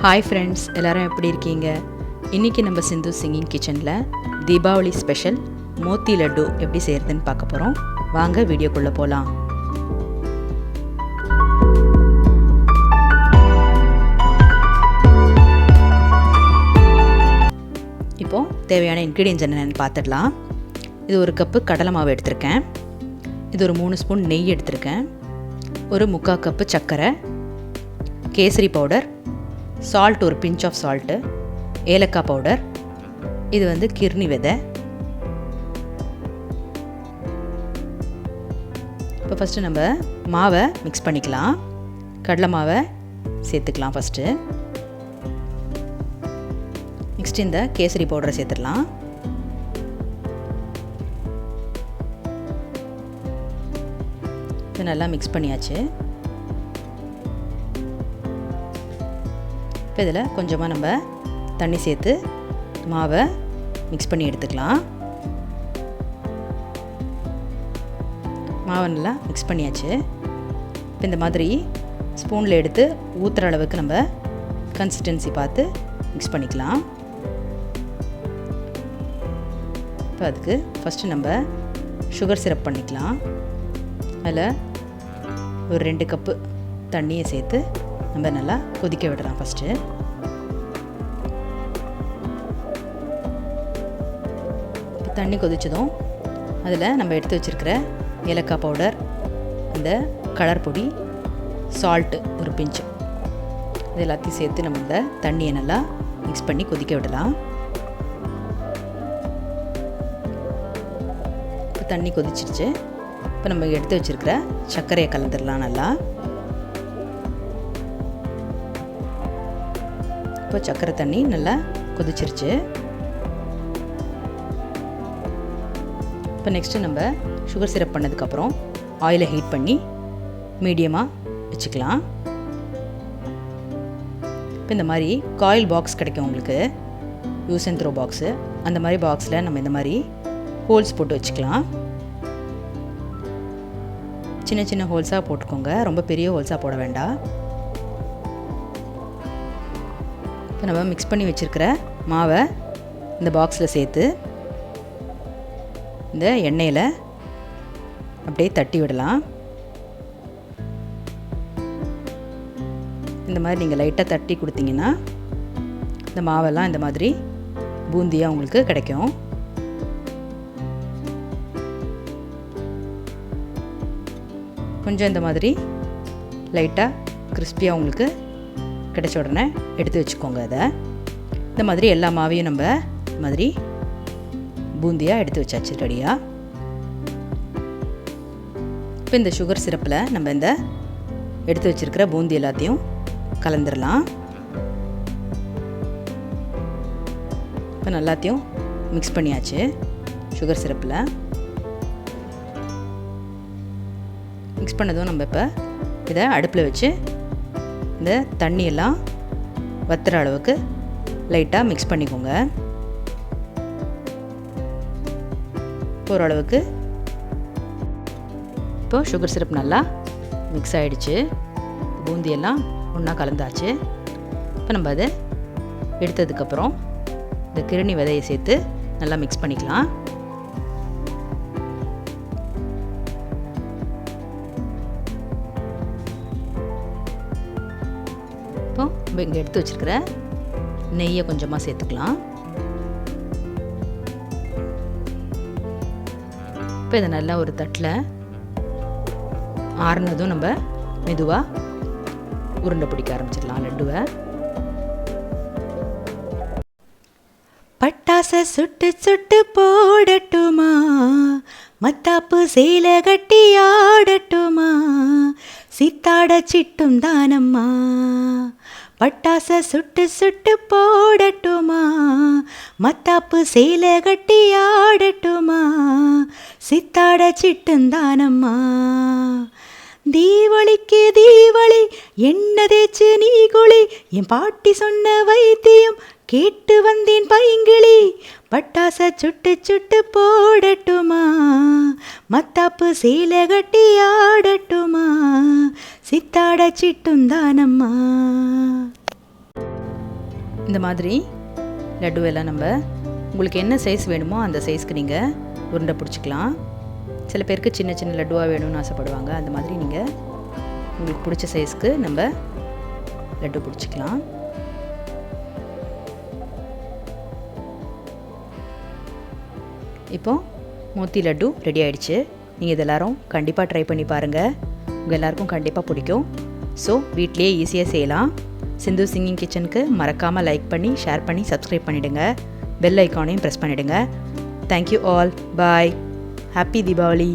Hi friends, எல்லோரும் எப்படி இருக்கீங்க? இன்றைக்கி நம்ம சிந்து சிங்கிங் கிச்சனில் தீபாவளி ஸ்பெஷல் மோத்தி லட்டு எப்படி செய்கிறதுன்னு பார்க்க போகிறோம். வாங்க வீடியோக்குள்ளே போகலாம். இப்போது தேவையான இன்க்ரீடியன்ஸ் என்னென்னு பார்த்துடலாம். இது ஒரு கப்பு கடலை மாவு எடுத்திருக்கேன். இது ஒரு 3 ஸ்பூன் நெய் எடுத்திருக்கேன். ஒரு 3/4 கப்பு சர்க்கரை, கேசரி பவுடர், சால்ட், ஒரு பிஞ்ச் ஆஃப் சால்ட்டு, ஏலக்காய் பவுடர், இது கிர்னி விதை. இப்போ ஃபஸ்ட்டு நம்ம மாவை மிக்ஸ் பண்ணிக்கலாம். கடலை மாவை சேர்த்துக்கலாம் ஃபஸ்ட்டு. நெக்ஸ்ட் இந்த கேசரி பவுடரை சேர்த்துடலாம். இது நல்லா மிக்ஸ் பண்ணியாச்சு. இப்போ இதில் கொஞ்சமாக நம்ம தண்ணி சேர்த்து மாவை மிக்ஸ் பண்ணி எடுத்துக்கலாம். மாவை நல்லா மிக்ஸ் பண்ணியாச்சு. இப்போ இந்த மாதிரி ஸ்பூனில் எடுத்து ஊற்றுற அளவுக்கு நம்ம கன்சிஸ்டன்சி பார்த்து மிக்ஸ் பண்ணிக்கலாம். இப்போ அதுக்கு ஃபஸ்ட்டு நம்ம சுகர் சிரப் பண்ணிக்கலாம். அதில் ஒரு 2 கப்பு தண்ணியை சேர்த்து நம்ம நல்லா கொதிக்க விடலாம். ஃபஸ்ட்டு இப்போ தண்ணி கொதிச்சதும் அதில் நம்ம எடுத்து வச்சுருக்கிற ஏலக்காய் பவுடர், இந்த கலர் பொடி, சால்ட்டு ஒரு பிஞ்சு, இது எல்லாத்தையும் சேர்த்து நம்ம இந்த தண்ணியை நல்லா மிக்ஸ் பண்ணி கொதிக்க விடலாம். இப்போ தண்ணி கொதிச்சிருச்சு. இப்போ நம்ம எடுத்து வச்சுருக்கிற சர்க்கரையை கலந்துடலாம் நல்லா. இப்போ சர்க்கரை தண்ணி நல்லா கொதிச்சிருச்சு. இப்போ நெக்ஸ்ட்டு நம்ம சுகர் சிரப் பண்ணதுக்கப்புறம் ஆயிலை ஹீட் பண்ணி மீடியமாக வச்சுக்கலாம். இப்போ இந்த மாதிரி காயில் பாக்ஸ் கிடைக்கும் உங்களுக்கு, யூஸ் அண்ட் த்ரோ பாக்ஸு. அந்த மாதிரி பாக்ஸில் நம்ம இந்த மாதிரி ஹோல்ஸ் போட்டு வச்சுக்கலாம். சின்ன சின்ன ஹோல்ஸாக போட்டுக்கோங்க, ரொம்ப பெரிய ஹோல்ஸாக போட வேண்டாம். இப்போ நம்ம மிக்ஸ் பண்ணி வச்சுருக்கிற மாவை இந்த பாக்ஸில் சேர்த்து இந்த எண்ணெயில் அப்படியே தட்டி விடலாம். இந்த மாதிரி நீங்கள் லைட்டாக தட்டி கொடுத்தீங்கன்னா இந்த மாவெல்லாம் இந்த மாதிரி பூந்தியாக உங்களுக்கு கிடைக்கும். கொஞ்சம் இந்த மாதிரி லைட்டாக கிறிஸ்பியாக உங்களுக்கு கிடைச்ச உடனே எடுத்து வச்சுக்கோங்க. அதை இந்த மாதிரி எல்லா மாவையும் நம்ம இந்த மாதிரி பூந்தியாக எடுத்து வச்சாச்சு ரெடியாக. இப்போ இந்த சுகர் சிரப்பில் நம்ம இந்த எடுத்து வச்சுருக்கிற பூந்தி எல்லாத்தையும் கலந்துடலாம். இப்போ எல்லாத்தையும் மிக்ஸ் பண்ணியாச்சு சுகர் சிரப்பில். மிக்ஸ் பண்ணதும் நம்ம இப்போ இதை அடுப்பில் வச்சு இந்த தண்ணியெல்லாம் வத்துற அளவுக்கு லைட்டாக மிக்ஸ் பண்ணிக்கோங்க. ஓரளவுக்கு இப்போது சுகர் சிரப் நல்லா மிக்ஸ் ஆகிடுச்சு. பூந்தியெல்லாம் ஒன்றா கலந்தாச்சு. இப்போ நம்ம அதை எடுத்ததுக்கப்புறம் இந்த கிருணி விதையை சேர்த்து நல்லா மிக்ஸ் பண்ணிக்கலாம். இப்போ இங்கே எடுத்து வச்சுருக்கிற நெய்யை கொஞ்சமாக சேர்த்துக்கலாம். இப்போ இதை நல்லா ஒரு தட்டில் ஆறுனதும் நம்ம மெதுவாக உருண்டை பிடிக்க ஆரம்பிச்சிடலாம் லட்டுவை. பட்டாசை சுட்டு சுட்டு போடட்டுமா, மத்தாப்பு சேலை கட்டி ஆடட்டுமா, சித்தாட சிட்டும் தானம்மா. பட்டாசை சுட்டு சுட்டு போடட்டுமா, மத்தாப்பு சேலை கட்டி ஆடட்டுமா, சித்தாட சிட்டும் தானம்மா. தீவளிக்கு தீவளி என்ன தேச்சு நீ குளி, என் பாட்டி சொன்ன வைத்தியம் கேட்டு வந்தேன் பைங்கிளி. பட்டாசை சுட்டு சுட்டு போடட்டுமா, மத்தாப்பு சேலை கட்டி ஆடட்டுமா, சித்தாட சிட்டும் தானம்மா. இந்த மாதிரி லட்டுவெல்லாம் நம்ம உங்களுக்கு என்ன சைஸ் வேணுமோ அந்த சைஸ்க்கு நீங்கள் உருண்டை பிடிச்சிக்கலாம். சில பேருக்கு சின்ன சின்ன லட்டுவாக வேணும்னு ஆசைப்படுவாங்க. அந்த மாதிரி நீங்கள் உங்களுக்கு பிடிச்ச சைஸ்க்கு நம்ம லட்டு பிடிச்சிக்கலாம். இப்போது மோத்தி லட்டு ரெடி ஆகிடுச்சு. நீங்கள் இது எல்லோரும் கண்டிப்பாக ட்ரை பண்ணி பாருங்கள். உங்கள் எல்லாருக்கும் கண்டிப்பாக பிடிக்கும். ஸோ வீட்லேயே ஈஸியாக செய்யலாம். சிந்து சிங்கிங் கிச்சனுக்கு மறக்காமல் லைக் பண்ணி, ஷேர் பண்ணி, சப்ஸ்கிரைப் பண்ணிவிடுங்க. பெல் ஐக்கானையும் ப்ரெஸ் பண்ணிவிடுங்க. Thank you all. Bye. Happy Deepavali.